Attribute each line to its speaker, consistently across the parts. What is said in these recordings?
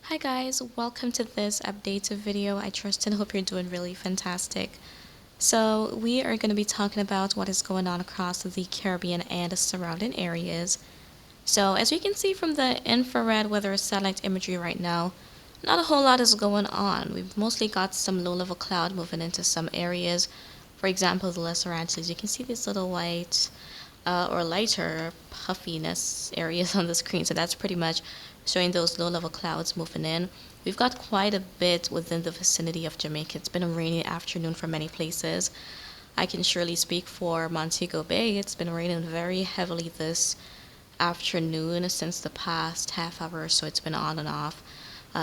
Speaker 1: Hi guys, welcome to this update video. I trust and hope you're doing really fantastic. So we are going to be talking about what is going on across the Caribbean and the surrounding areas. So as you can see from the infrared weather satellite imagery right now, not a whole lot is going on. We've mostly got some low-level cloud moving into some areas. For example, the Lesser Antilles. You can see these little white or lighter puffiness areas on the screen. So that's pretty much showing those low-level clouds moving in. We've got quite a bit within the vicinity of Jamaica. It's been a rainy afternoon for many places. I can surely speak for Montego Bay. It's been raining very heavily this afternoon since the past half hour or so. It's been on and off.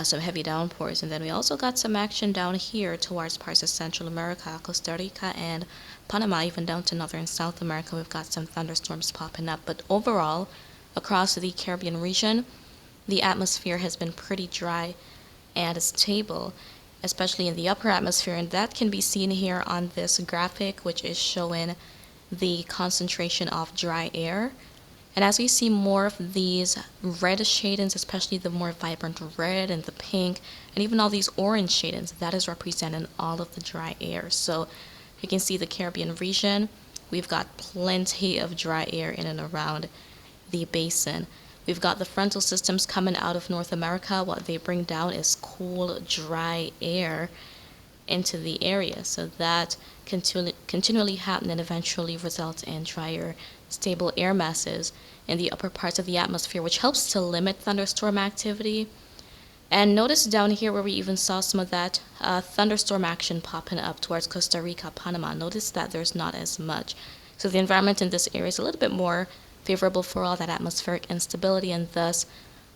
Speaker 1: Some heavy downpours, and then we also got some action down here towards parts of Central America, Costa Rica, and Panama, even down to northern South America. We've got some thunderstorms popping up, but overall, across the Caribbean region, the atmosphere has been pretty dry and stable, especially in the upper atmosphere, and that can be seen here on this graphic, which is showing the concentration of dry air. And as we see more of these red shadings, especially the more vibrant red and the pink, and even all these orange shadings, that is representing all of the dry air. So you can see the Caribbean region, we've got plenty of dry air in and around the basin. We've got the frontal systems coming out of North America. What they bring down is cool, dry air into the area. So that continually happening eventually results in drier, stable air masses in the upper parts of the atmosphere, which helps to limit thunderstorm activity. And notice down here where we even saw some of that thunderstorm action popping up towards Costa Rica, Panama. Notice that there's not as much. So the environment in this area is a little bit more favorable for all that atmospheric instability and thus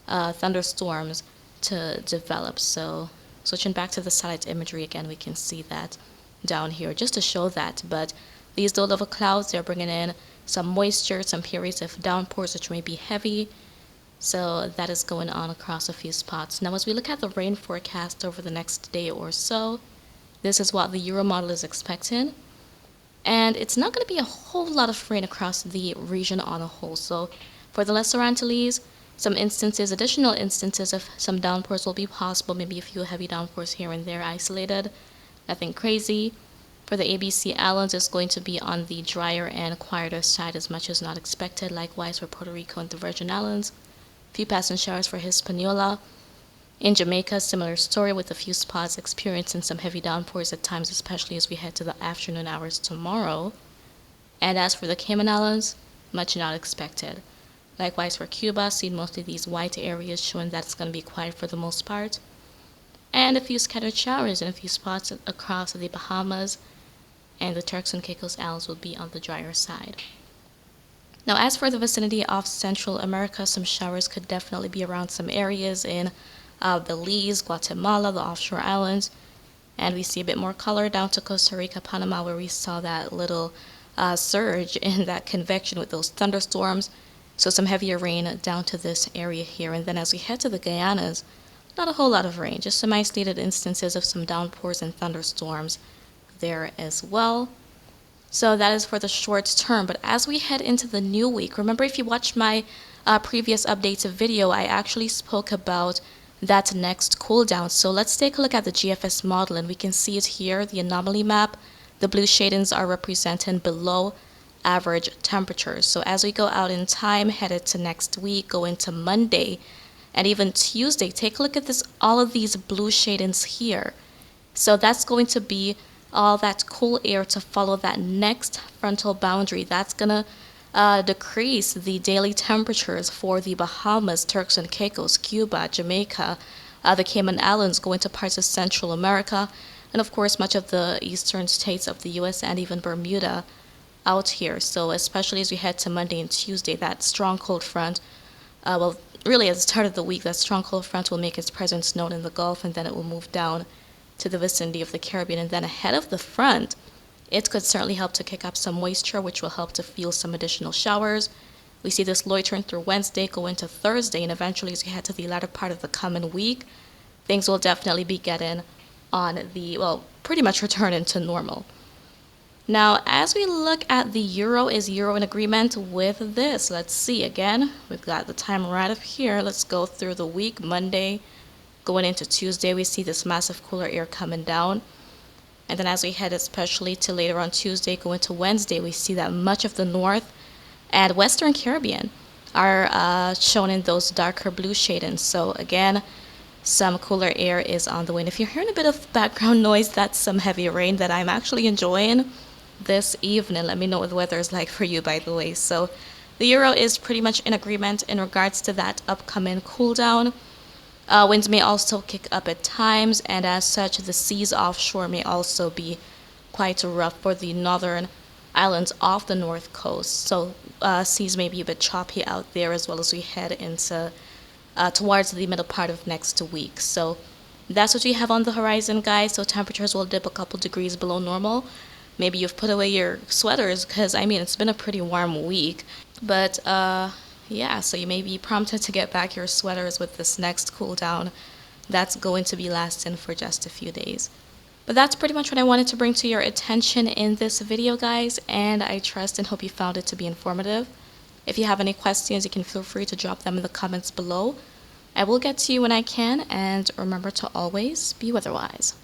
Speaker 1: thunderstorms to develop. So switching back to the satellite imagery again, we can see that down here just to show that. But these low-level clouds, they're bringing in some moisture, some periods of downpours which may be heavy. So that is going on across a few spots. Now as we look at the rain forecast over the next day or so, this is what the Euro model is expecting. And it's not going to be a whole lot of rain across the region on a whole. So for the Lesser Antilles, some instances, additional instances of some downpours will be possible, maybe a few heavy downpours here and there isolated. Nothing crazy. For the ABC Islands, it's going to be on the drier and quieter side as much as not expected. Likewise for Puerto Rico and the Virgin Islands. Few passing showers for Hispaniola. In Jamaica, similar story with a few spots experiencing some heavy downpours at times, especially as we head to the afternoon hours tomorrow. And as for the Cayman Islands, much not expected. Likewise for Cuba, seeing mostly these white areas showing that it's going to be quiet for the most part. And a few scattered showers in a few spots across the Bahamas, and the Turks and Caicos Islands will be on the drier side. Now as for the vicinity of Central America, some showers could definitely be around some areas in Belize, Guatemala, the offshore islands, and we see a bit more color down to Costa Rica, Panama, where we saw that little surge in that convection with those thunderstorms. So some heavier rain down to this area here. And then as we head to the Guyanas, not a whole lot of rain, just some isolated instances of some downpours and thunderstorms there as well. So that is for the short term. But as we head into the new week, remember if you watched my previous updates video, I actually spoke about that next cool down. So let's take a look at the GFS model, and we can see it here, the anomaly map. The blue shadings are representing below average temperatures. So as we go out in time, headed to next week, go into Monday and even Tuesday, take a look at this, all of these blue shadings here. So that's going to be all that cool air to follow that next frontal boundary. That's gonna decrease the daily temperatures for the Bahamas, Turks and Caicos, Cuba, Jamaica, the Cayman Islands, going to parts of Central America, and of course much of the eastern states of the US and even Bermuda out here. So especially as we head to Monday and Tuesday, that strong cold front, well really at the start of the week, that strong cold front will make its presence known in the Gulf, and then it will move down to the vicinity of the Caribbean. And then ahead of the front, it could certainly help to kick up some moisture, which will help to fuel some additional showers. We see this loitering through Wednesday, go into Thursday, and eventually as we head to the latter part of the coming week, things will definitely be getting on the, well, pretty much returning to normal. Now, as we look at the euro, is euro in agreement with this? Let's see again. We've got the time right up here. Let's go through the week. Monday, going into Tuesday, we see this massive cooler air coming down. And then as we head especially to later on Tuesday, going to Wednesday, we see that much of the North and Western Caribbean are shown in those darker blue shadings. So again, some cooler air is on the way. And if you're hearing a bit of background noise, that's some heavy rain that I'm actually enjoying this evening. Let me know what the weather is like for you, by the way. So the Euro is pretty much in agreement in regards to that upcoming cool down. Winds may also kick up at times, and as such, the seas offshore may also be quite rough for the northern islands off the north coast. So seas may be a bit choppy out there as well as we head into towards the middle part of next week. So that's what we have on the horizon, guys. So temperatures will dip a couple degrees below normal. Maybe you've put away your sweaters because, I mean, it's been a pretty warm week. But yeah, so you may be prompted to get back your sweaters with this next cool down that's going to be lasting for just a few days. But that's pretty much what I wanted to bring to your attention in this video, guys, and I trust and hope you found it to be informative. If you have any questions, you can feel free to drop them in the comments below. I will get to you when I can, and remember to always be weatherwise.